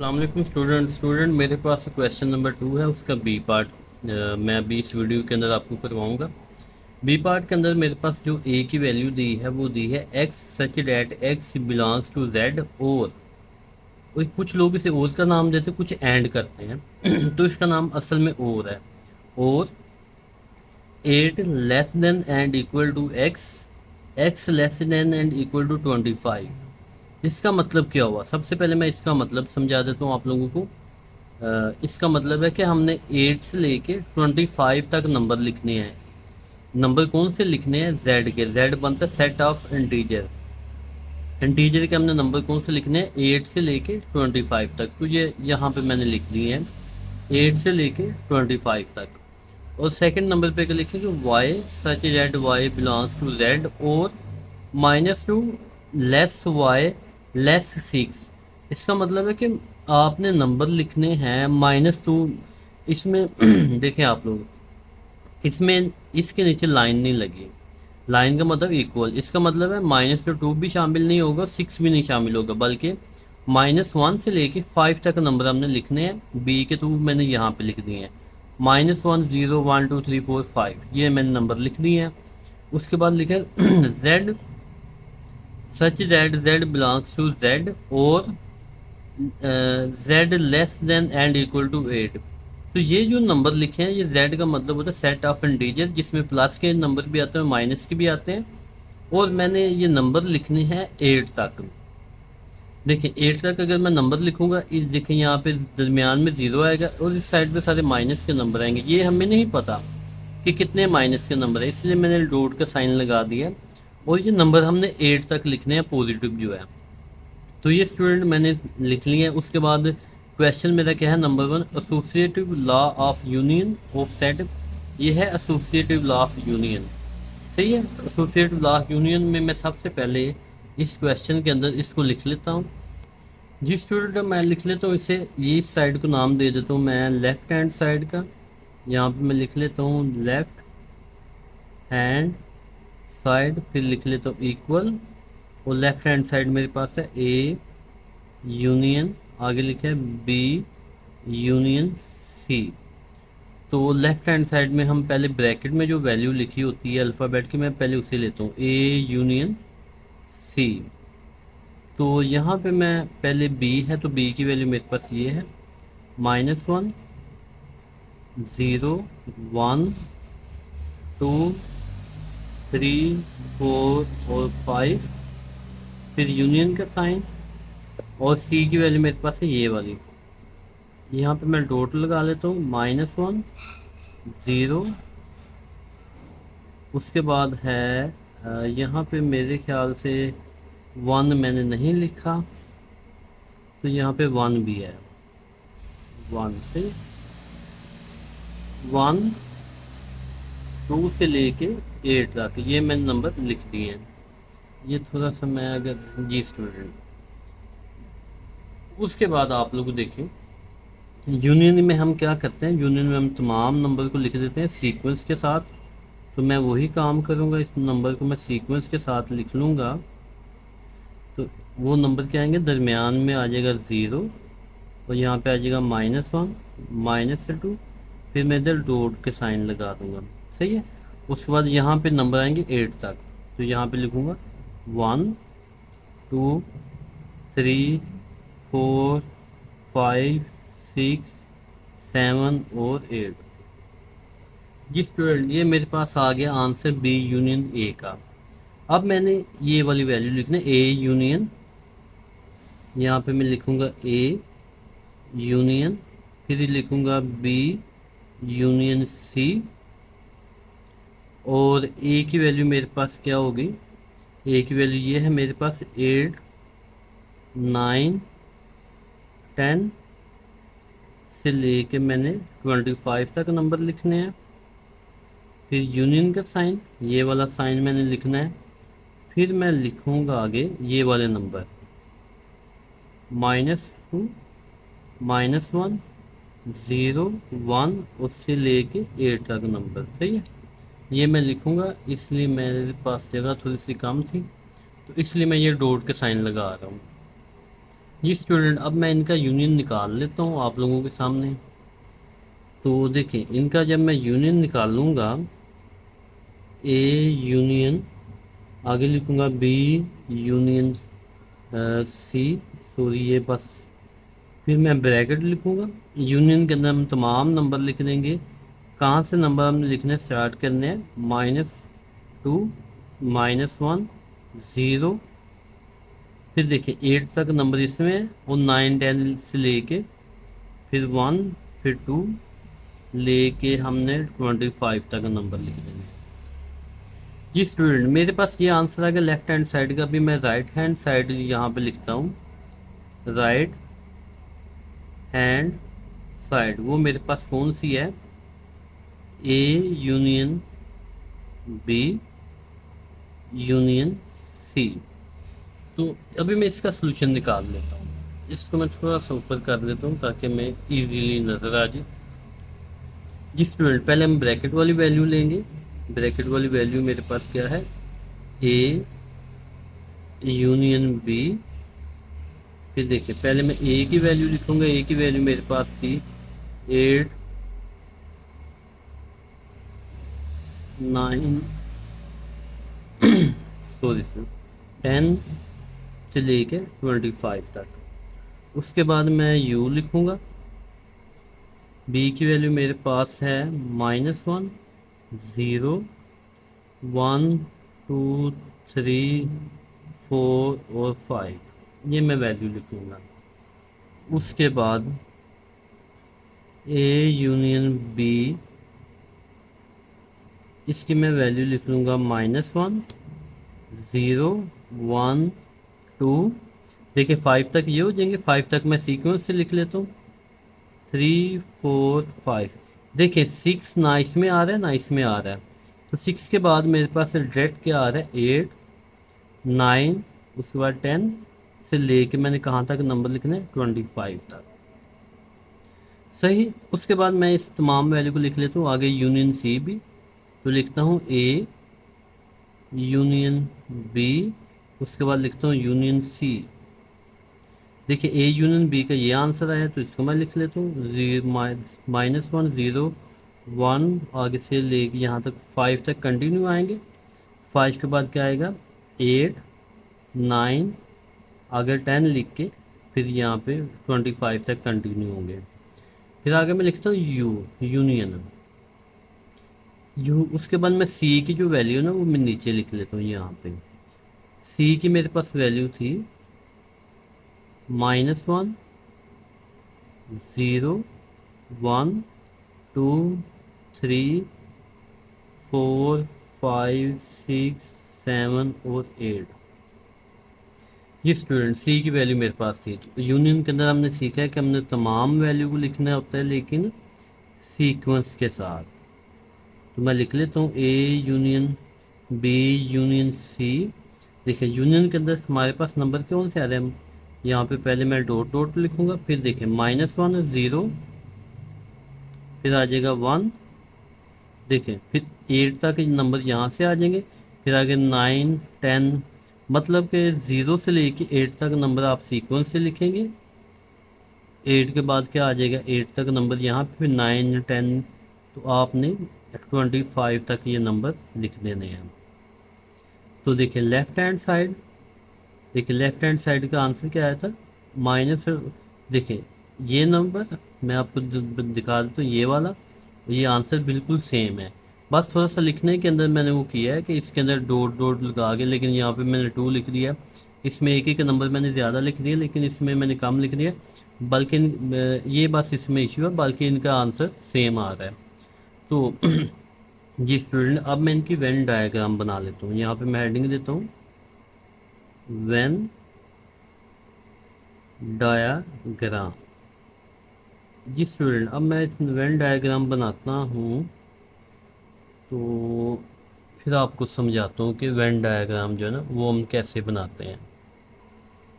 अस्सलाम स्टूडेंट मेरे पास question number 2 है, उसका बी पार्ट मैं अभी इस वीडियो के अंदर आपको करवाऊंगा। बी पार्ट के अंदर मेरे पास जो ए की वैल्यू दी है वो दी है X such that X belongs to Z और कुछ लोग इसे और का नाम देते, कुछ एंड करते हैं तो इसका नाम असल में और है। और 8 less than and equal to X, X less than and equal to 25। इसका मतलब क्या हुआ? सबसे पहले मैं इसका मतलब समझा देता हूँ आप लोगों को। इसका मतलब है कि हमने 8 से लेके 25 तक नंबर लिखने हैं। नंबर कौन से लिखने हैं? जेड के। जेड बनता है सेट ऑफ इंटीजर। इंटीजर के हमने नंबर कौन से लिखने हैं? 8 से लेके 25 तक। तो ये यहाँ पे मैंने लिख लिए हैं 8 से लेके 25 तक। और सेकंड नंबर पे क्या लिखेंगे? Y such Z Y belongs to Z और -2 लेस वाई लेस 6। इसका मतलब है कि आपने नंबर लिखने हैं -2। इसमें देखें आप लोग, इसमें इसके नीचे लाइन नहीं लगी। लाइन का मतलब इक्वल, इसका मतलब है -2 भी शामिल नहीं होगा, 6 भी नहीं शामिल होगा, बल्कि -1 से लेके 5 तक नंबर हमने लिखने हैं। बी के थ्रू मैंने यहाँ पे लिख दिए हैं -1 0 1 2 3 4 5, ये मैंने नंबर लिख दिए हैं। उसके बाद लिखे Z such that Z belongs to Z और Z less than and equal to 8। तो ये जो नंबर लिखे हैं, ये जेड का मतलब होता है सेट ऑफ इंटीजर, जिसमें प्लस के नंबर भी आते हैं माइनस के भी आते हैं। और मैंने ये नंबर लिखने हैं 8 तक। देखिए 8 तक अगर मैं नंबर लिखूंगा, इस देखिए यहाँ पे दरमियान में 0 आएगा और इस साइड पे सारे माइनस के नंबर आएंगे। ये हमें नहीं पता कि कितने माइनस के नंबर है, इसलिए मैंने डॉट का साइन लगा दिया। और ये नंबर हमने 8 तक लिखने हैं, पॉजिटिव जो है। तो ये स्टूडेंट मैंने लिख लिए हैं। उसके बाद क्वेश्चन मेरा क्या है? Number 1, associative law of union of set. ये है एसोसिएटिव लॉ ऑफ यूनियन, सही है। एसोसिएटिव लॉ ऑफ यूनियन में मैं सबसे पहले इस क्वेश्चन के अंदर इसको लिख लेता हूँ। जी स्टूडेंट, मैं लिख लेता हूँ इसे, ये इस साइड को नाम दे देता हूँ मैं लेफ्ट हैंड साइड का। यहाँ पे मैं लिख लेता हूँ लेफ्ट हैंड साइड, फिर लिख लेता हूँ इक्वल। और लेफ्ट हैंड साइड मेरे पास है ए यूनियन, आगे लिखा है बी यूनियन सी। तो लेफ्ट हैंड साइड में हम पहले ब्रैकेट में जो वैल्यू लिखी होती है अल्फ़ाबेट की, मैं पहले उसे लेता हूँ ए यूनियन सी। तो यहाँ पे मैं पहले बी है तो बी की वैल्यू मेरे पास ये है -1 0 1 2 3 4 और 5, फिर यूनियन का साइन। और सी की वैल्यू मेरे पास है ये वाली। यहाँ पे मैं डॉट लगा लेता हूँ -1 0। उसके बाद है यहाँ पे मेरे ख्याल से 1 मैंने नहीं लिखा, तो यहाँ पे 1 भी है। 1 से 1 2 से लेके 8 तक ये मैंने नंबर लिख दिए हैं। ये थोड़ा सा मैं अगर जी स्टूडेंट, उसके बाद आप लोग देखें यूनियन में हम क्या करते हैं। यूनियन में हम तमाम नंबर को लिख देते हैं सीक्वेंस के साथ। तो मैं वही काम करूँगा, इस नंबर को मैं सीक्वेंस के साथ लिख लूँगा। तो वो नंबर क्या आएंगे? दरमियान में आ जाएगा 0 और यहाँ पे आ जाएगा -1 -2, फिर मैं इधर डॉट के साइन लगा दूँगा, सही है। उसके बाद यहाँ पे नंबर आएंगे 8 तक, तो यहाँ पे लिखूँगा 1 2 3 4 5 6 7 और 8। जी स्टूडेंट, ये मेरे पास आ गया आंसर बी यूनियन ए का। अब मैंने ये वाली वैल्यू लिखना है ए यूनियन, यहाँ पे मैं लिखूँगा ए यूनियन, फिर लिखूँगा बी यूनियन सी। और ए की वैल्यू मेरे पास क्या होगी? ए की वैल्यू ये है मेरे पास 8 9 10 से लेके मैंने 25 तक नंबर लिखने हैं। फिर यूनियन का साइन, ये वाला साइन मैंने लिखना है। फिर मैं लिखूँगा आगे ये वाले नंबर -2 -1 0 1 उससे लेके 8 तक नंबर, सही है। ये मैं लिखूँगा, इसलिए मेरे पास जगह थोड़ी सी कम थी, तो इसलिए मैं ये डॉट के साइन लगा रहा हूँ। जी स्टूडेंट, अब मैं इनका यूनियन निकाल लेता हूँ आप लोगों के सामने। तो देखिए, इनका जब मैं यूनियन निकालूंगा, ए यूनियन, आगे लिखूंगा बी यूनियन सी, सॉरी ये बस, फिर मैं ब्रैकेट लिखूंगा। यूनियन के अंदर हम तमाम नंबर लिख देंगे। कहाँ से नंबर हमने लिखने स्टार्ट करने हैं? -2, -1, 0, फिर देखिए 8 तक नंबर इसमें है, और 9 10 से लेके फिर 1, फिर 2, लेके हमने 25 तक नंबर लिख देंगे। जी स्टूडेंट, मेरे पास ये आंसर आ गया लेफ्ट हैंड साइड का। भी मैं राइट हैंड साइड यहाँ पे लिखता हूँ। राइट हैंड साइड वो मेरे पास कौन सी है? A union B union C. तो अभी मैं इसका सलूशन निकाल लेता हूँ। इसको मैं थोड़ा सा ऊपर कर देता हूँ ताकि मैं इजीली नज़र आ जाए। जी स्टूडेंट, पहले हम ब्रैकेट वाली वैल्यू लेंगे। ब्रैकेट वाली वैल्यू मेरे पास क्या है? A union B. फिर देखिए, पहले मैं ए की वैल्यू लिखूंगा। ए की वैल्यू मेरे पास थी 8 9 सॉरी सर 10 से लेके 25 तक। उसके बाद मैं यू लिखूंगा। बी की वैल्यू मेरे पास है -1, 0, 1, 2, 3, 4 और 5। ये मैं वैल्यू लिखूंगा। उसके बाद ए यूनियन बी, इसकी मैं वैल्यू लिख लूँगा -1, 0, 1, 2। देखिए 5 तक ये हो जाएंगे। 5 तक मैं सीक्वेंस से लिख लेता हूँ, 3, 4, 5। देखिए 6 ना इसमें आ रहा है ना इसमें आ रहा है। तो 6 के बाद मेरे पास डायरेक्ट क्या आ रहा है? 8, 9, उसके बाद 10 से लेके मैंने कहाँ तक नंबर लिखना है? 25 तक। सही। उसके बाद मैं इस तमाम वैल्यू को लिख लेता हूँ आगे यूनियन सी भी। तो लिखता हूँ ए यूनियन बी, उसके बाद लिखता हूँ यूनियन सी। देखिए ए यूनियन बी का ये आंसर आया, तो इसको मैं लिख लेता हूँ। -1, 0, 1, आगे से लेके यहाँ तक 5 तक कंटिन्यू आएंगे। 5 के बाद क्या आएगा? 8, 9, आगे 10 लिख के फिर यहाँ पे 25 तक कंटिन्यू होंगे। फिर आगे मैं लिखता हूँ यू यूनियन यू। उसके बाद मैं सी की जो वैल्यू है ना, वो मैं नीचे लिख लेता हूँ यहाँ पे। सी की मेरे पास वैल्यू थी -1, 0, 1, 2, 3, 4, 5, 6, 7 और 8। ये स्टूडेंट सी की वैल्यू मेरे पास थी। तो यूनियन के अंदर हमने सीखा है कि हमने तमाम वैल्यू को लिखना होता है, लेकिन सीक्वेंस के साथ। तो मैं लिख लेता हूँ A union B union C. देखिए यूनियन के अंदर हमारे पास नंबर कौन से आ रहे हैं? यहाँ पे पहले मैं डॉट डॉट लिखूंगा। फिर देखिए -1, 0, फिर आ जाएगा 1। देखिए फिर 8 तक नंबर यहाँ से आ जाएंगे। फिर आगे 9, 10, मतलब कि 0 से लेके 8 तक नंबर आप सीक्वेंस से लिखेंगे। 8 के बाद क्या आ जाएगा? 8 तक नंबर यहाँ पे, फिर 9, 10। तो आपने 25 तक ये नंबर लिख देने हैं। तो देखिए लेफ्ट हैंड साइड, देखिए लेफ्ट हैंड साइड का आंसर क्या आया था? माइनस। देखिए ये नंबर मैं आपको दिखा दूँ तो ये वाला, ये आंसर बिल्कुल सेम है। बस थोड़ा सा लिखने के अंदर मैंने वो किया है कि इसके अंदर डॉट डॉट लगा के, लेकिन यहाँ पे मैंने 2 लिख दिया। इसमें एक एक नंबर मैंने ज़्यादा लिख दिया, लेकिन इसमें मैंने कम लिख दिया। बल्कि ये बस इसमें इशू है, बाकी इनका आंसर सेम आ रहा है। तो जी स्टूडेंट, अब मैं इनकी वेन डायग्राम बना लेता हूँ। यहाँ पे मैं हेडिंग देता हूँ वेन डायाग्राम। जी स्टूडेंट, अब मैं इस वेन डायग्राम बनाता हूँ, तो फिर आपको समझाता हूँ कि वेन डायग्राम जो है ना वो हम कैसे बनाते हैं।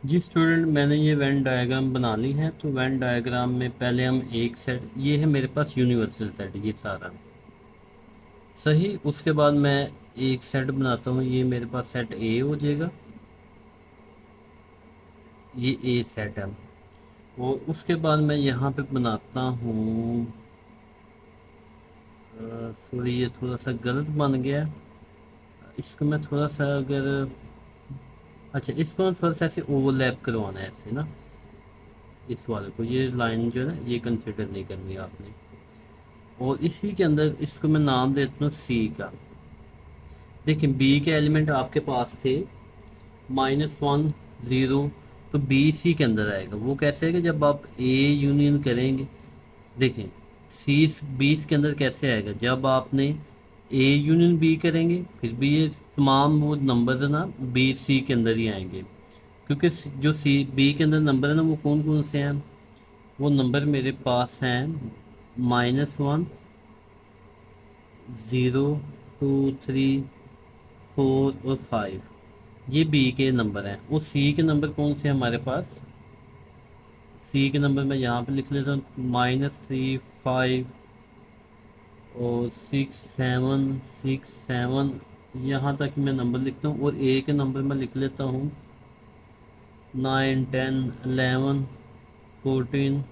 जी स्टूडेंट, मैंने ये वेन डायग्राम बना ली है। तो वेन डायग्राम में पहले हम एक सेट, ये है मेरे पास यूनिवर्सल सेट, ये सारा सही। उसके बाद मैं एक सेट बनाता हूँ, ये मेरे पास सेट ए हो जाएगा। ये ए सेट है। और उसके बाद मैं यहाँ पे बनाता हूँ, सॉरी ये थोड़ा सा गलत बन गया। इसको मैं थोड़ा सा अगर, अच्छा इसको मैं थोड़ा सा ऐसे ओवरलैप करवाना है ऐसे ना, इस वाले को, ये लाइन जो है ना ये कंसिडर नहीं करनी आपने। और इसी के अंदर इसको मैं नाम देता हूँ सी का। देखिए बी के एलिमेंट आपके पास थे -1 0, तो बी सी के अंदर आएगा। वो कैसे आएगा, जब आप ए यूनियन करेंगे। देखें सी बी के अंदर कैसे आएगा, जब आपने ए यूनियन बी करेंगे फिर भी ये तमाम वो नंबर है ना बी सी के अंदर ही आएंगे। क्योंकि जो सी बी के अंदर नंबर है ना वो कौन कौन से हैं, वो नंबर मेरे पास हैं -1 0 2 3 4 और 5। ये बी के नंबर हैं। वो सी के नंबर कौन से हैं हमारे पास, सी के नंबर मैं यहाँ पे लिख लेता हूँ -3 5 और 6 7 यहाँ तक मैं नंबर लिखता हूँ। और ए के नंबर मैं लिख लेता हूँ 9 10 11 14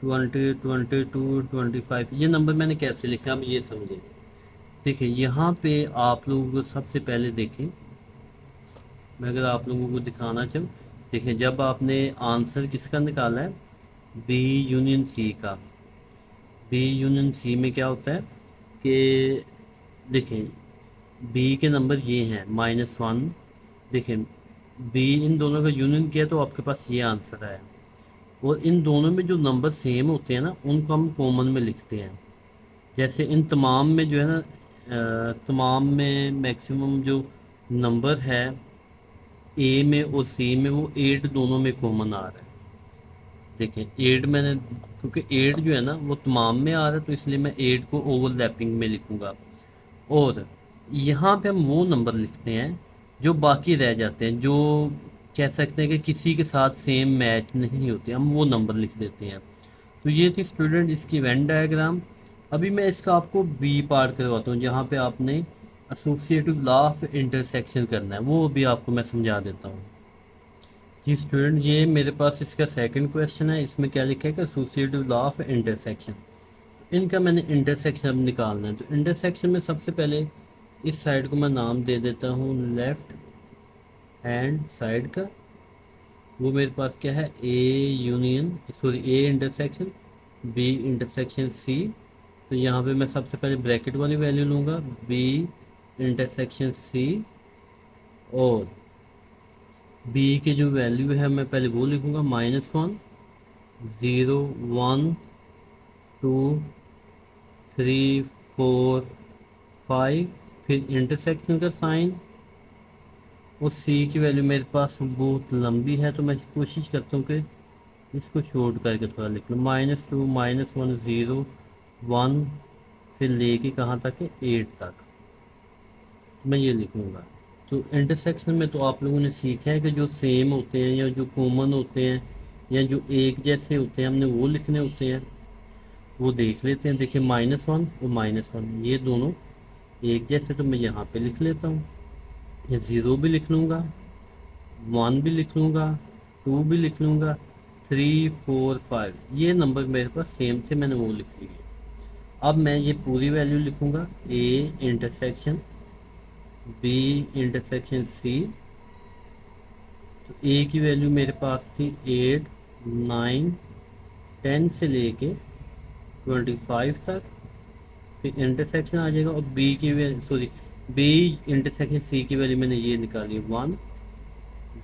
20 22 25। ये नंबर मैंने कैसे लिखा अब ये समझे। देखिए यहाँ पे आप लोगों को सबसे पहले देखें, मैं अगर आप लोगों को दिखाना चाहूँ, देखिए जब आपने आंसर किसका निकाला है, बी यूनियन सी का। बी यूनियन सी में क्या होता है कि देखें बी के नंबर ये हैं -1। देखें बी इन दोनों का यूनियन किया तो आपके पास ये आंसर आया। और इन दोनों में जो नंबर सेम होते हैं ना उनको हम कॉमन में लिखते हैं। जैसे इन तमाम में जो है ना, तमाम में मैक्सिमम जो नंबर है ए में और सी में वो 8 दोनों में कॉमन आ रहा है। देखें 8 मैंने, क्योंकि 8 जो है ना वो तमाम में आ रहा है तो इसलिए मैं 8 को ओवरलैपिंग में लिखूंगा। और यहाँ पे हम वो नंबर लिखते हैं जो बाकी रह जाते हैं, जो कह सकते हैं कि किसी के साथ सेम मैच नहीं होते, हम वो नंबर लिख देते हैं। तो ये थी स्टूडेंट इसकी वेन डायग्राम। अभी मैं इसका आपको बी पार्ट करवाता हूँ जहाँ पे आपने एसोसिएटिव लॉ ऑफ इंटरसेक्शन करना है, वो भी आपको मैं समझा देता हूँ। जी स्टूडेंट ये मेरे पास इसका सेकंड क्वेश्चन है। इसमें क्या लिखा है कि एसोसिएटिव लॉ ऑफ इंटरसेक्शन। इनका मैंने इंटरसेक्शन अब निकालना है। तो इंटरसेक्शन में सबसे पहले इस साइड को मैं नाम दे देता हूँ लेफ्ट हैंड साइड का। वो मेरे पास क्या है, A union, sorry A intersection B intersection C. तो यहाँ पे मैं सबसे पहले ब्रैकेट वाली वैल्यू लूँगा, बी इंटरसेक्शन सी। और बी की जो वैल्यू है मैं पहले वो लिखूँगा -1 0 1 2 3 4 5। फिर इंटरसेक्शन का साइन। और सी की वैल्यू मेरे पास बहुत लंबी है तो मैं कोशिश करता हूँ कि इसको शॉर्ट करके थोड़ा लिख लूँ, -2 -1 0 1, फिर लेके कहाँ तक है 8 तक मैं ये लिखूँगा। तो इंटरसेक्शन में तो आप लोगों ने सीखा है कि जो सेम होते हैं या जो कॉमन होते हैं या जो एक जैसे होते हैं हमने वो लिखने होते हैं। तो वो देख लेते हैं। देखिए -1 और -1 ये दोनों एक जैसे, तो मैं यहाँ पे लिख लेता हूँ। ये 0 भी लिख लूँगा, 1 भी लिख लूँगा, 2 भी लिख लूँगा, 3 4 5 ये नंबर मेरे पास सेम थे मैंने वो लिख लिए। अब मैं ये पूरी वैल्यू लिखूँगा, A intersection B intersection C. तो ए की वैल्यू मेरे पास थी 8 9 10 से लेके 25 तक। फिर इंटरसेक्शन आ जाएगा। और बी की value, sorry B intersection C की वैल्यू मैंने ये निकाली 1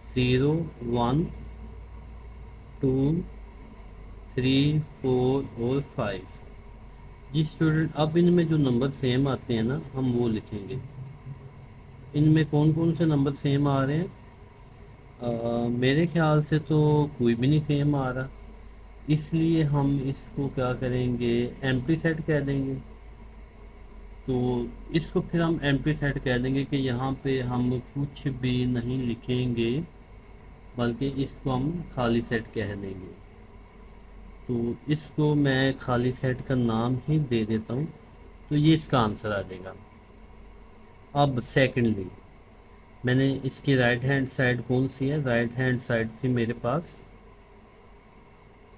0 1 2 3 4 और 5। जी स्टूडेंट अब इनमें जो नंबर सेम आते हैं ना हम वो लिखेंगे। इनमें कौन कौन से नंबर सेम आ रहे हैं, मेरे ख्याल से तो कोई भी नहीं सेम आ रहा, इसलिए हम इसको क्या करेंगे, एम्प्टी सेट कह देंगे। तो इसको फिर हम एम्प्टी सेट कह देंगे कि यहाँ पे हम कुछ भी नहीं लिखेंगे बल्कि इसको हम खाली सेट कह देंगे। तो इसको मैं खाली सेट का नाम ही दे देता हूँ। तो ये इसका आंसर आ जाएगा। अब सेकेंडली मैंने इसकी राइट हैंड साइड कौन सी है, राइट हैंड साइड थी मेरे पास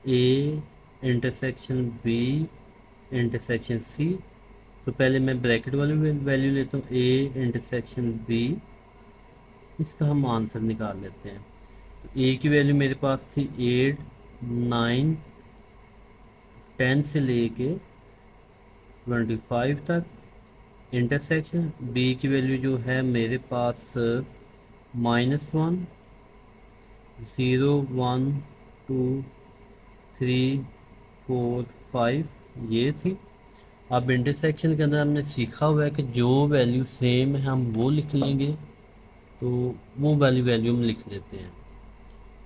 A intersection B intersection C. तो पहले मैं ब्रैकेट वाली वैल्यू लेता हूँ, ए इंटरसेक्शन बी, इसका हम आंसर निकाल लेते हैं। तो ए की वैल्यू मेरे पास थी 8 9 10 से लेके 25 तक। इंटरसेक्शन बी की वैल्यू जो है मेरे पास -1 0 1 2 3 4 5 ये थी। अब इंटरसेक्शन के अंदर हमने सीखा हुआ है कि जो वैल्यू सेम है हम वो लिख लेंगे, तो वो वाली वैल्यू हम लिख लेते हैं।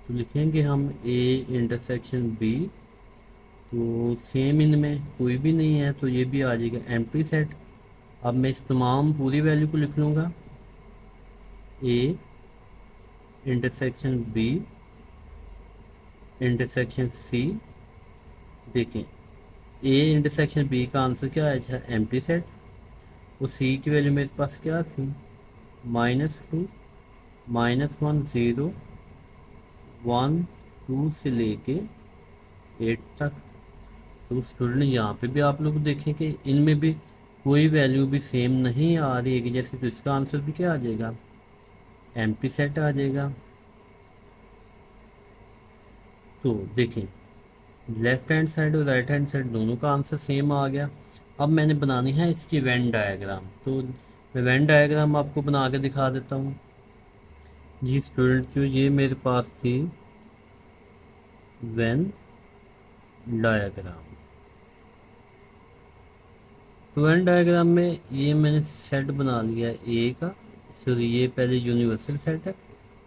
तो लिखेंगे हम ए इंटरसेक्शन बी, तो सेम इनमें कोई भी नहीं है तो ये भी आ जाएगा एम्प्टी सेट। अब मैं इस तमाम पूरी वैल्यू को लिख लूँगा, A intersection B intersection C. देखें ए इंटरसेक्शन बी का आंसर क्या है, एम्प्टी सेट। वो सी की वैल्यू मेरे पास क्या थी, -2 -1 0 1 2 से लेके 8 तक। तो स्टूडेंट यहाँ पे भी आप लोग देखें कि इनमें भी कोई वैल्यू भी सेम नहीं आ रही है कि जैसे, तो इसका आंसर भी क्या आ जाएगा, एम्प्टी सेट आ जाएगा। तो देखें लेफ्ट हैंड साइड और राइट हैंड साइड दोनों का आंसर सेम आ गया। अब मैंने बनानी है इसकी वेन डायग्राम, तो मैं वेन डायग्राम आपको बना के दिखा देता हूँ। जी स्टूडेंट, जो ये मेरे पास थी वेन डायग्राम, तो वेन डायग्राम में ये मैंने सेट बना लिया है ए का। सॉरी, ये पहले यूनिवर्सल सेट है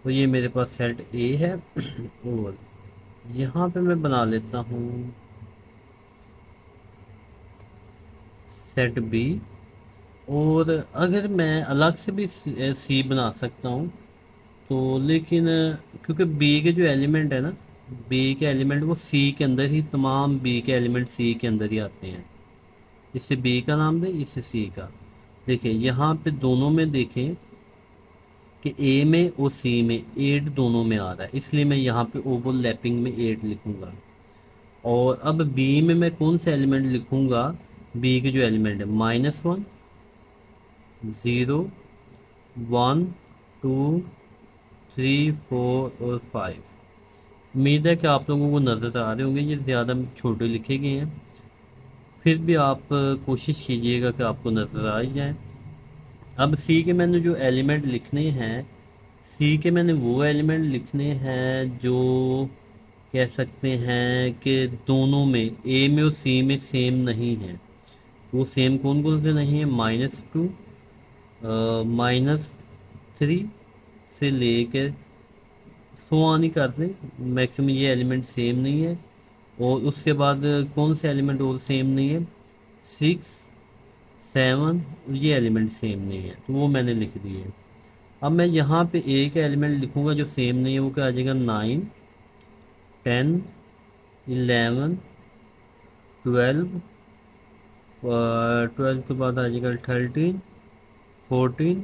और ये मेरे पास सेट ए है। और यहाँ पे मैं बना लेता हूँ सेट बी। और अगर मैं अलग से भी सी बना सकता हूँ तो, लेकिन क्योंकि बी के जो एलिमेंट है ना, बी के एलिमेंट वो सी के अंदर ही, तमाम बी के एलिमेंट सी के अंदर ही आते हैं। इससे बी का नाम दें, इससे सी का। देखिए यहाँ पे दोनों में देखें कि ए में और सी में 8 दोनों में आ रहा है, इसलिए मैं यहाँ पे ओवरलैपिंग में 8 लिखूँगा। और अब बी में मैं कौन सा एलिमेंट लिखूँगा, बी के जो एलिमेंट है -1 0 1 2 3 4 और 5। उम्मीद है कि आप लोगों को नज़र आ रहे होंगे, ये ज़्यादा छोटे लिखे गए हैं, फिर भी आप कोशिश कीजिएगा कि आपको नज़र आ ही जाए। अब सी के मैंने जो एलिमेंट लिखने हैं, सी के मैंने वो एलिमेंट लिखने हैं जो कह सकते हैं कि दोनों में, ए में और सी में सेम नहीं है। वो सेम कौन कौन से नहीं है, -2 -3 से लेकर 100 आनी कर दें, मैक्सिमम ये एलिमेंट सेम नहीं है। और उसके बाद कौन से एलिमेंट और सेम नहीं है, 6 7, ये एलिमेंट सेम नहीं है, तो वो मैंने लिख दिए। अब मैं यहाँ पे ए का एलिमेंट लिखूँगा जो सेम नहीं है, वो क्या आ जाएगा, 9 10 11 12, 12 के बाद आ जाएगा 13 14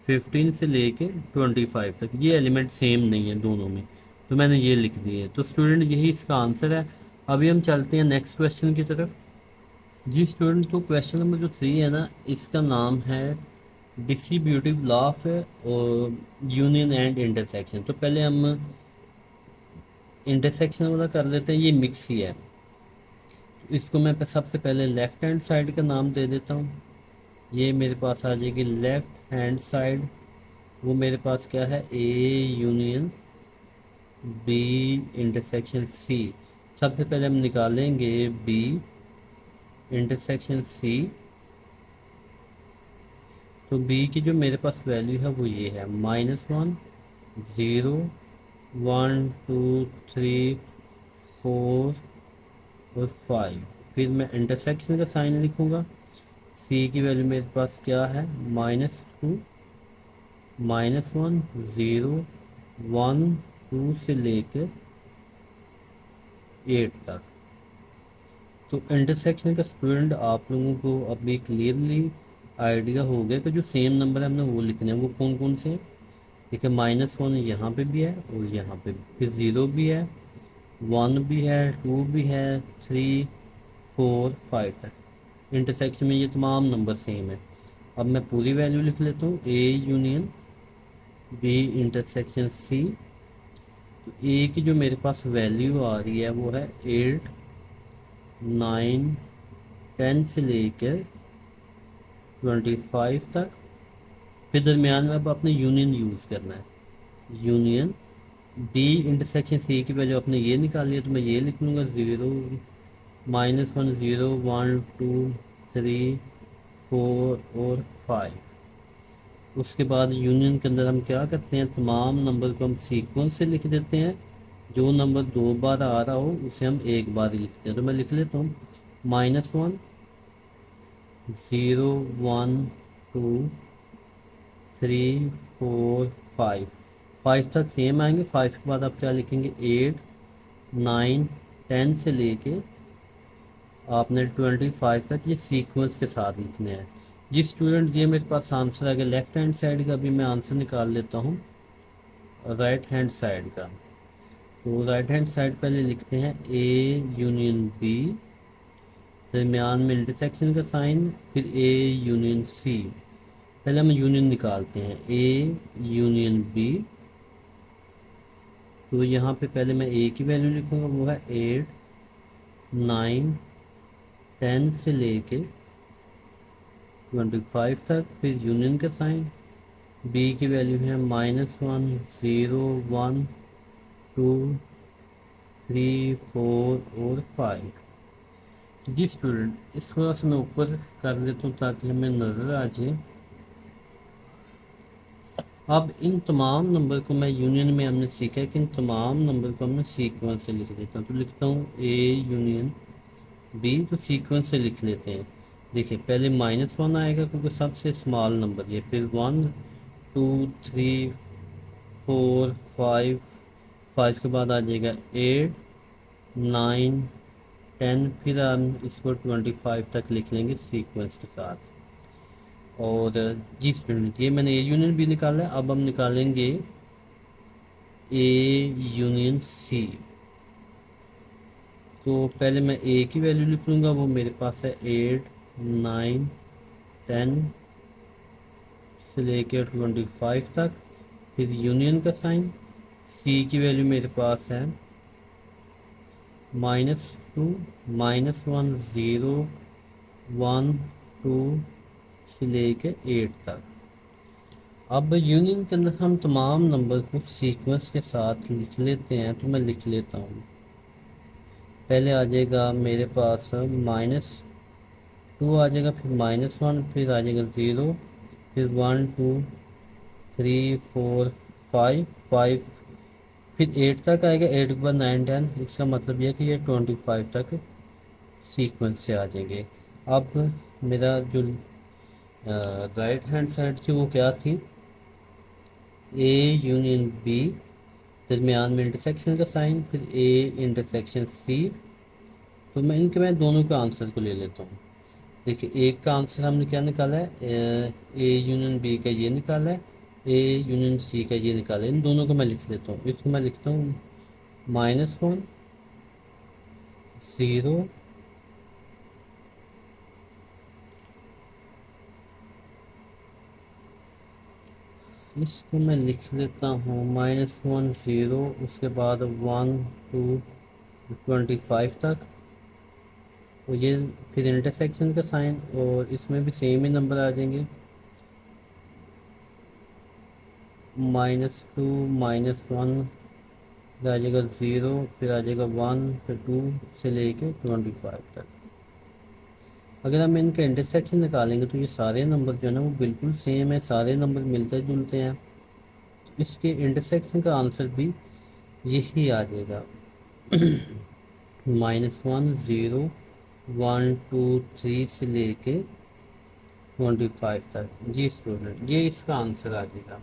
15 से लेके 25 तक, ये एलिमेंट सेम नहीं है दोनों में, तो मैंने ये लिख दिए। तो स्टूडेंट यही इसका आंसर है। अभी हम चलते हैं नेक्स्ट क्वेश्चन की तरफ। जी स्टूडेंट, तो क्वेश्चन नंबर जो 3 है ना, इसका नाम है डिस्ट्रीब्यूटिव लॉ ऑफ और यूनियन एंड इंटरसेक्शन। तो पहले हम इंटरसेक्शन वाला कर लेते हैं, ये मिक्स ही है। इसको मैं सबसे पहले लेफ़्ट हैंड साइड का नाम दे देता हूँ। ये मेरे पास आ जाएगी लेफ़्ट हैंड साइड, वो मेरे पास क्या है, A union B intersection C. सबसे पहले हम निकालेंगे बी इंटरसेक्शन सी। तो बी की जो मेरे पास वैल्यू है वो ये है, -1 0 1 2 3 4 और 5। फिर मैं इंटरसेक्शन का साइन लिखूँगा। सी की वैल्यू मेरे पास क्या है, -2 -1 0 1 2 से लेकर 8 तक। तो इंटरसेक्शन का स्टूडेंट आप लोगों को अभी क्लियरली आइडिया हो गया कि जो सेम नंबर है हमने वो लिखने हैं, वो कौन कौन से हैं। ठीक है, -1 यहाँ पे भी है और यहाँ पे भी, फिर 0 भी है, 1 भी है, 2 भी है, 3 4 5 तक इंटरसेक्शन में ये तमाम नंबर सेम है। अब मैं पूरी वैल्यू लिख लेता हूँ, A union B intersection C. तो ए की जो मेरे पास वैल्यू आ रही है वो है 8 9 10 से लेकर 25 तक। फिर दरमियान में अब अपने यूनियन यूज़ करना है। यूनियन बी इंटरसेक्शन सी की वैल्यू अपने ये निकाली है, तो मैं ये लिख लूँगा 0 -1 0 1 2 3 4 और 5। उसके बाद यूनियन के अंदर हम क्या करते हैं, तमाम नंबर को हम सीक्वेंस से लिख देते हैं। जो नंबर 2 बार आ रहा हो उसे हम एक बार ही लिखते हैं। तो मैं लिख लेता हूँ -1 0 1 2 3 4 5। 5 तक सेम आएंगे। 5 के बाद आप क्या लिखेंगे, 8 9 10 से लेके आपने 25 तक ये सीक्वेंस के साथ लिखने हैं। जी स्टूडेंट, ये मेरे पास आंसर आ गया। लेफ्ट हैंड साइड का भी मैं आंसर निकाल लेता हूँ राइट हैंड साइड का। तो राइट हैंड साइड पहले लिखते हैं ए यूनियन बी, दरमियान में इंटरसेक्शन का साइन, फिर ए यूनियन सी। पहले हम यूनियन निकालते हैं, ए यूनियन बी। तो यहाँ पे पहले मैं ए की वैल्यू लिखूँगा, वो है 8 9 10 से लेके 25 तक। फिर यूनियन का साइन, बी की वैल्यू है -1 0 1 2 3 4 और 5। जी स्टूडेंट, इस थोड़ा सा मैं ऊपर कर देता हूँ ताकि हमें नज़र आ जाए। अब इन तमाम नंबर को मैं यूनियन में हमने सीखा है कि इन तमाम नंबर को हमने सीक्वेंस से लिख देता हूँ। तो लिखता हूँ ए यूनियन बी, तो सीक्वेंस से लिख लेते हैं। देखिए पहले -1 आएगा क्योंकि सबसे स्मॉल नंबर ये, फिर 1 2 3 4 5। 5 के बाद आ जाएगा 8 9 10। फिर हम इसको 25 तक लिख लेंगे सीक्वेंस के साथ। और जी स्टूडेंट, ये मैंने ए यूनियन बी निकाला है। अब हम निकालेंगे ए यूनियन सी। तो पहले मैं ए की वैल्यू लिख लूँगा, वो मेरे पास है 8 9 10 से लेकर 25 तक। फिर यूनियन का साइन, सी की वैल्यू मेरे पास है -2 -1 0 1 2 से लेकर 8 तक। अब यूनियन के अंदर हम तमाम नंबर को सीक्वेंस के साथ लिख लेते हैं। तो मैं लिख लेता हूँ, पहले आ जाएगा मेरे पास -2 आ जाएगा, फिर -1, फिर आ जाएगा 0, फिर 1 2 3 4 5 5, फिर 8 तक आएगा। 8 के बाद 9 10। इसका मतलब यह कि ये 25 तक सीक्वेंस से आ जाएंगे। अब मेरा जो राइट हैंड साइड थी वो क्या थी, ए यूनियन बी, दरमियान में इंटरसेक्शन का साइन, फिर ए इंटरसेक्शन सी। तो मैं दोनों के आंसर को ले लेता हूँ। देखिए एक का आंसर हमने क्या निकाला है, ए यूनियन बी का ये निकाला है, ए यूनियन सी का ये निकाला है। इन दोनों को मैं लिख लेता हूँ। इसको मैं लिखता हूँ -1 0 इसको मैं लिख लेता हूँ -1 0, उसके बाद 1 2 25 तक। और ये फिर इंटरसेक्शन का साइन, और इसमें भी सेम ही नंबर आ जाएंगे, -2 -1, फिर आ जाएगा 0, फिर आ जाएगा 1, फिर 2 से लेके 25 तक। अगर हम इनका इंटरसेक्शन निकालेंगे तो ये सारे नंबर जो है ना वो बिल्कुल सेम है, सारे नंबर मिलते जुलते हैं। तो इसके इंटरसेक्शन का आंसर भी यही आ जाएगा, -1 0 1 2 3 से लेके 25 तक। जी स्टूडेंट, ये इसका आंसर आ जाएगा।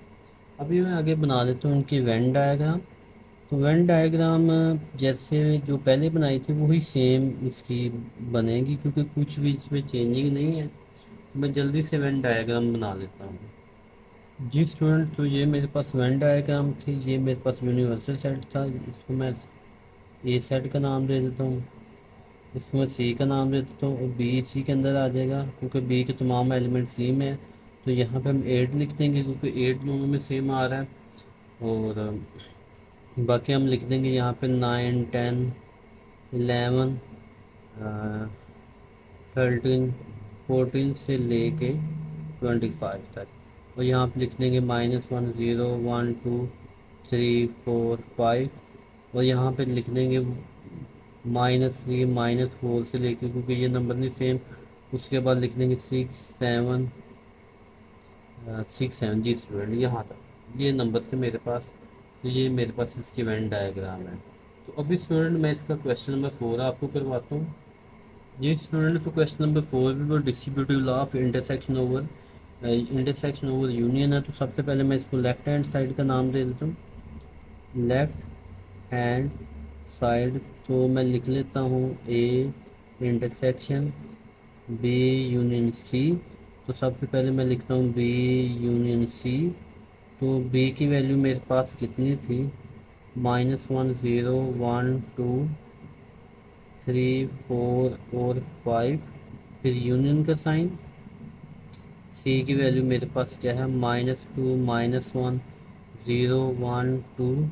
अभी मैं आगे बना देता हूँ उनकी वेन डायग्राम। तो वेन डायग्राम जैसे जो पहले बनाई थी वही सेम इसकी बनेगी, क्योंकि कुछ भी इसमें चेंजिंग नहीं है। तो मैं जल्दी से वेन डायग्राम बना लेता हूँ। जी स्टूडेंट, तो ये मेरे पास वेन डायग्राम थी, ये मेरे पास यूनिवर्सल सेट था। इसको मैं ए सेट का नाम दे देता हूँ, इसको मैं सी का नाम दे देता हूँ और बी सी के अंदर आ जाएगा क्योंकि बी के तमाम एलिमेंट सेम है। तो यहाँ पे हम 8 लिख देंगे क्योंकि 8 दोनों में सेम आ रहा है। और बाकी हम लिख देंगे यहाँ पे 9 10 11 13 14 से लेके 25 तक। और यहाँ पे लिख देंगे -1 0 1 2 3 4 5। और यहाँ पे लिख देंगे -3 -4 से लेके, क्योंकि ये नंबर नहीं सेम। उसके बाद लिख देंगे 6 7 6 7 जी स्टूडेंट यहाँ तक ये नंबर से मेरे पास। तो ये मेरे पास इसकी वेन डायग्राम है। तो अभी स्टूडेंट मैं इसका क्वेश्चन नंबर 4 आपको करवाता हूँ। ये स्टूडेंट तो क्वेश्चन नंबर 4 भी वो distributive law of intersection over union है। तो सबसे पहले मैं इसको लेफ्ट हैंड साइड का नाम दे देता हूँ, लेफ्ट हैंड साइड। तो मैं लिख लेता हूँ A intersection B union C. तो सबसे पहले मैं लिखता हूँ बी यूनियन सी। तो बी की वैल्यू मेरे पास कितनी थी, -1 0 1 2 3 4 और 5। फिर यूनियन का साइन। सी की वैल्यू मेरे पास क्या है, -2 -1 0 1 2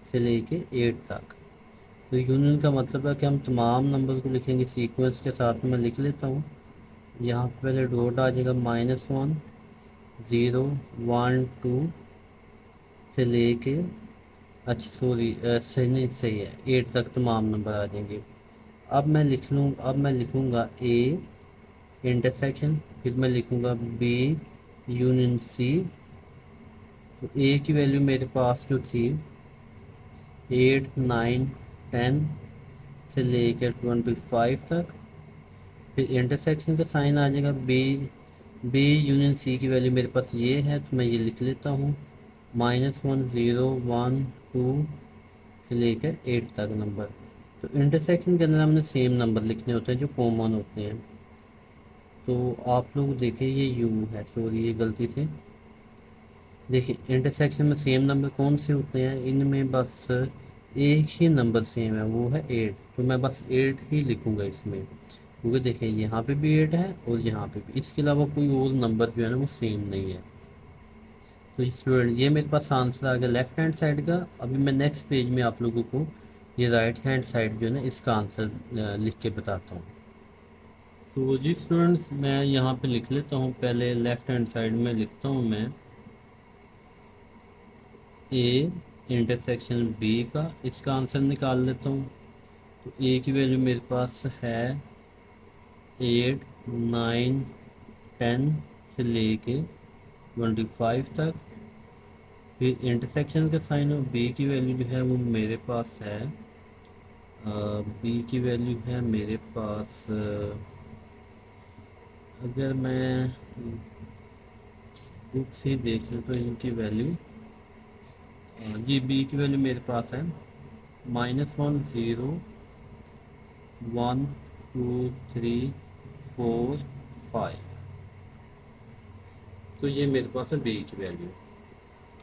से लेके 8 तक। तो यूनियन का मतलब है कि हम तमाम नंबर को लिखेंगे सीक्वेंस के साथ में। मैं लिख लेता हूँ, यहाँ पे पहले डॉट आ जाएगा -1 0 1 2 से लेके, अच्छा सॉरी सही नहीं, सही है 8 तक तमाम नंबर आ जाएंगे। अब मैं लिखूँगा ए इंटरसेक्शन, फिर मैं लिखूँगा बी यूनियन सी। तो ए की वैल्यू मेरे पास जो थी 8 9 10 से लेकर 25 तक। फिर इंटरसेक्शन का साइन आ जाएगा बी यूनियन सी की वैल्यू मेरे पास ये है, तो मैं ये लिख लेता हूँ -1 0 1 2 से लेकर 8 तक नंबर। तो इंटरसेक्शन के अंदर हमने सेम नंबर लिखने होते हैं जो कॉमन होते हैं। तो आप लोग देखें ये यू है, सॉरी ये गलती से, देखिए इंटरसेक्शन में सेम नंबर कौन से होते हैं, इनमें बस एक ही नंबर सेम है, वो है 8। तो मैं बस 8 ही लिखूँगा इसमें, क्योंकि देखिए यहाँ पे भी 8 है और यहाँ पे भी, इसके अलावा कोई और नंबर जो है ना वो सेम नहीं है। तो स्टूडेंट ये मेरे पास आंसर आ गया लेफ्ट हैंड साइड का। अभी मैं नेक्स्ट पेज में आप लोगों को ये राइट हैंड साइड जो है ना इसका आंसर लिख के बताता हूँ। तो जी स्टूडेंट्स मैं यहाँ पे लिख लेता हूँ, पहले लेफ्ट हैंड साइड में लिखता हूँ मैं ए इंटरसेक्शन बी का, इसका आंसर निकाल लेता हूँ। तो ए की वैल्यू मेरे पास है 8 9 10 से लेके 25 तक। फिर इंटरसेक्शन का साइन और बी की वैल्यू जो है वो मेरे पास है, बी की वैल्यू है मेरे पास अगर मैं बुक से देख लूँ तो इनकी वैल्यू जी बी की वैल्यू मेरे पास है -1 0 1 2 3 4 5। तो ये मेरे पास है बी की वैल्यू।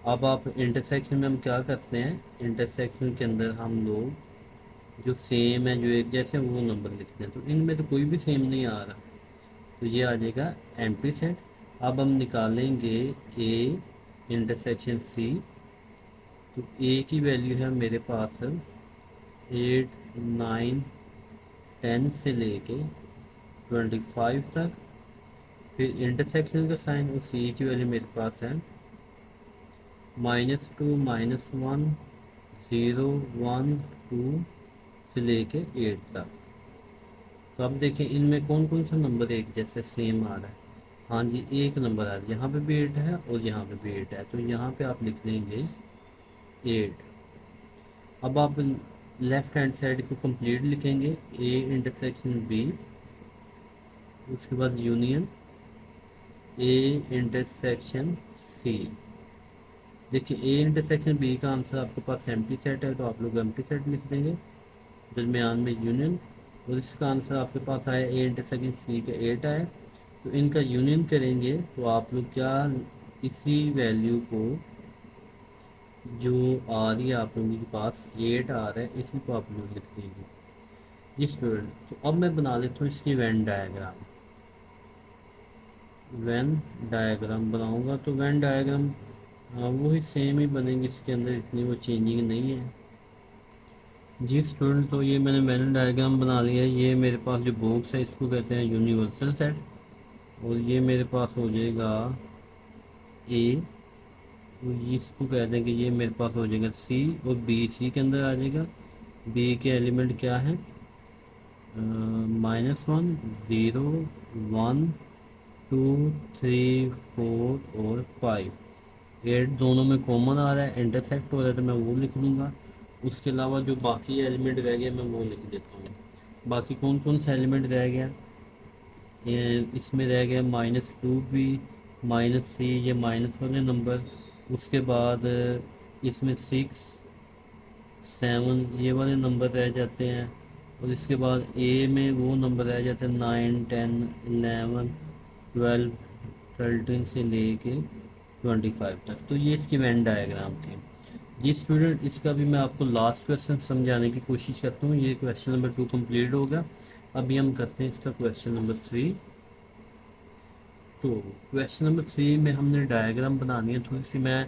अब आप इंटरसेक्शन में हम क्या करते हैं, इंटरसेक्शन के अंदर हम लोग जो सेम है जो एक जैसे वो नंबर लिखते हैं। तो इनमें तो कोई भी सेम नहीं आ रहा, तो ये आ जाएगा एम्प्टी सेट। अब हम निकालेंगे ए इंटरसेक्शन सी। तो ए की वैल्यू है मेरे पास 8 9 10 से लेके 25 तक। फिर इंटरसेक्शन का साइन और सी की वैल्यू मेरे पास है -2 -1 0 1 2 से लेके 8 तक। तो अब देखें इनमें कौन कौन सा नंबर एक जैसे सेम आ रहा है। हाँ जी एक नंबर आ रहा है, यहाँ पे भी 8 है और यहाँ पे भी 8 है, तो यहाँ पे आप लिख लेंगे 8। अब आप लेफ्ट हैंड साइड को कंप्लीट लिखेंगे, ए इंटरसेक्शन बी, उसके बाद यूनियन ए इंटरसेक्शन सी। देखिए ए इंटरसेक्शन बी का आंसर आपके पास एम्प्टी सेट है, तो आप लोग एम्प्टी सेट लिख देंगे, दरमियान में यूनियन। और इसका आंसर आपके पास आया ए इंटरसेक्शन सी का 8 आया। तो इनका यूनियन करेंगे तो आप लोग क्या इसी वैल्यू को जो आ रही है आप लोगों के पास 8 आ रहा है, इसी को आप लोग लिख दीजिए जी स्टूडेंट। तो अब मैं बना लेता हूँ इसकी वेन डायग्राम। वेन डायग्राम बनाऊंगा तो वेन डायग्राम वही सेम ही बनेंगे, इसके अंदर इतनी वो चेंजिंग नहीं है जी स्टूडेंट। तो ये मैंने वेन डायग्राम बना लिया है। ये मेरे पास जो बॉक्स है इसको कहते हैं यूनिवर्सल सेट, और ये मेरे पास हो जाएगा ए, तो ये इसको कह दें कि ये मेरे पास हो जाएगा सी, और बी सी के अंदर आ जाएगा। बी के एलिमेंट क्या है, -1, 0, 1, 2, 3, 4 और 5। 8 दोनों में कॉमन आ रहा है, इंटरसेक्ट हो रहा है, तो मैं वो लिख लूँगा। उसके अलावा जो बाकी एलिमेंट रह गया मैं वो लिख देता हूँ। बाकी कौन कौन सा एलिमेंट रह गया, इसमें रह गया -2b, -c, ये माइनस वाले नंबर। उसके बाद इसमें 6, 7 ये वाले नंबर रह जाते हैं। और इसके बाद ए में वो नंबर रह जाते हैं 9, 10, 11, 12, 13 से लेके 25 तक। तो ये इसकी वेन डायग्राम थी जी स्टूडेंट। इसका भी मैं आपको लास्ट क्वेश्चन समझाने की कोशिश करता हूँ। ये क्वेश्चन नंबर 2 कंप्लीट होगा। अभी हम करते हैं इसका क्वेश्चन नंबर 3। तो क्वेश्चन नंबर 3 में हमने डायग्राम बनानी है। थोड़ी सी मैं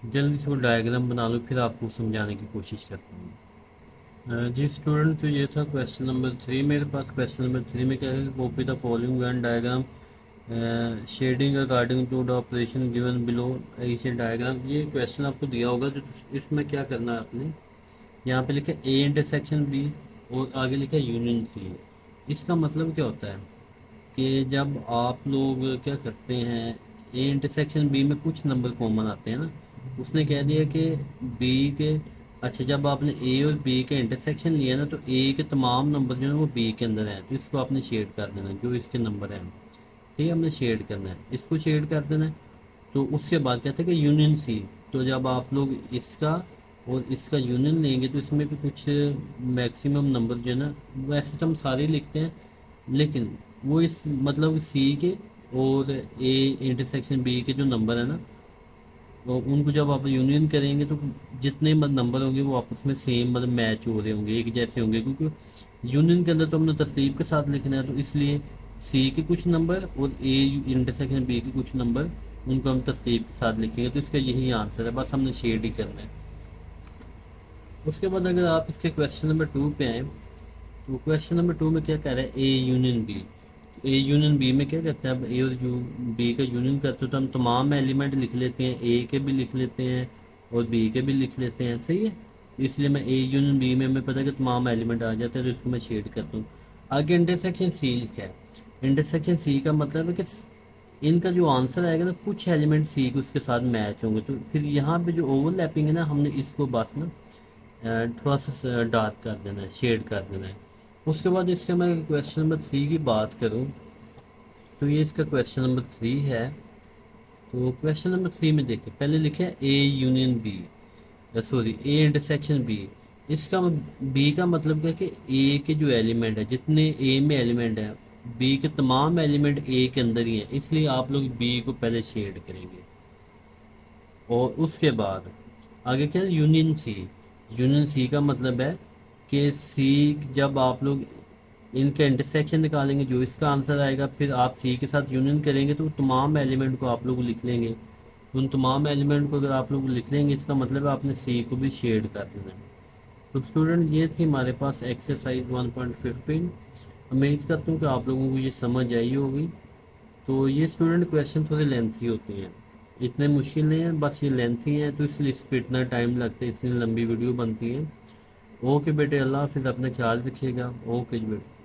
जल्दी से वो डायग्राम बना लूँ, फिर आपको समझाने की कोशिश करता हूँ। जी स्टूडेंट, तो ये था क्वेश्चन नंबर 3 मेरे पास। क्वेश्चन नंबर 3 में क्या है, copy the following Venn diagram shading according to the operation given below. ऐसे डायग्राम, ये क्वेश्चन आपको दिया होगा। तो इसमें क्या करना है आपने, यहाँ पे लिखा ए इंटरसेक्शन बी और आगे लिखा यूनियन सी। इसका मतलब क्या होता है कि जब आप लोग क्या करते हैं, ए इंटरसेक्शन बी में कुछ नंबर कॉमन आते हैं ना, उसने कह दिया कि बी के, अच्छा जब आपने ए और बी के इंटरसेक्शन लिया ना, तो ए के तमाम नंबर जो है वो बी के अंदर हैं, तो इसको आपने शेड कर देना जो इसके नंबर हैं। ठीक है, हमने शेड करना है, इसको शेड कर देना है। तो उसके बाद कहते हैं कि यूनियन सी। तो जब आप लोग इसका और इसका यूनियन लेंगे तो इसमें भी कुछ मैक्सिमम नंबर जो है ना, वैसे तो हम सारे लिखते हैं, लेकिन वो इस मतलब सी के और ए इंटरसेक्शन बी के जो नंबर है ना, तो उनको जब आप यूनियन करेंगे तो जितने नंबर होंगे वो आपस में सेम मतलब मैच हो रहे होंगे, एक जैसे होंगे। क्योंकि यूनियन के अंदर तो हमने तरतीब के साथ लिखना है, तो इसलिए सी के कुछ नंबर और ए इंटरसेक्शन बी के कुछ नंबर, उनको हम तरतीब के साथ लिखेंगे। तो इसका यही आंसर है, बस हमने शेड ही करना है। उसके बाद अगर आप इसके क्वेश्चन नंबर 2 पे आए, तो क्वेश्चन नंबर 2 में क्या कह रहा है, A union B. A union B में क्या कहते हैं, अब ए और बी का यूनियन करते हो तो हम तमाम एलिमेंट लिख लेते हैं, ए के भी लिख लेते हैं और बी के भी लिख लेते हैं, सही है। इसलिए मैं ए यूनियन बी में हमें पता है कि तमाम एलिमेंट आ जाते हैं, तो इसको मैं शेड करता हूँ। आगे इंटरसेक्शन सी लिखा है। इंटरसेक्शन सी का मतलब है कि इनका जो आंसर आएगा ना, कुछ एलिमेंट सी के उसके साथ मैच होंगे। तो फिर यहाँ पे जो ओवरलैपिंग है ना, हमने इसको बस ना थोड़ा सा डार्क कर देना है, शेड कर देना है। उसके बाद इसका मैं क्वेश्चन नंबर 3 की बात करूँ, तो ये इसका क्वेश्चन नंबर 3 है। तो क्वेश्चन नंबर 3 में देखिए, पहले लिखे A union B, sorry A intersection B. इसका बी का मतलब क्या है कि ए के जो एलिमेंट है, जितने ए में एलिमेंट है, बी के तमाम एलिमेंट ए के अंदर ही हैं, इसलिए आप लोग बी को पहले शेड करेंगे। और उसके बाद आगे क्या है, यूनियन सी। यूनियन सी का मतलब है कि सी, जब आप लोग इनका इंटरसेक्शन निकालेंगे, जो इसका आंसर आएगा, फिर आप सी के साथ यूनियन करेंगे तो तमाम एलिमेंट को आप लोग लिख लेंगे। उन तमाम एलिमेंट को अगर आप लोग लिख लेंगे, इसका मतलब है आपने सी को भी शेड कर देना है। तो स्टूडेंट, ये थी हमारे पास एक्सरसाइज 1.15। उम्मीद करता हूँ कि आप लोगों को ये समझ आई होगी। तो ये स्टूडेंट क्वेश्चन थोड़े लेंथी होते हैं, इतने मुश्किल नहीं है, बस ये लेंथी हैं, तो इसलिए इस पर इतना टाइम लगता है, इसलिए लंबी वीडियो बनती है। ओके बेटे, अल्लाह हाफिज़, अपना ख्याल रखिएगा। ओके जी बेटे।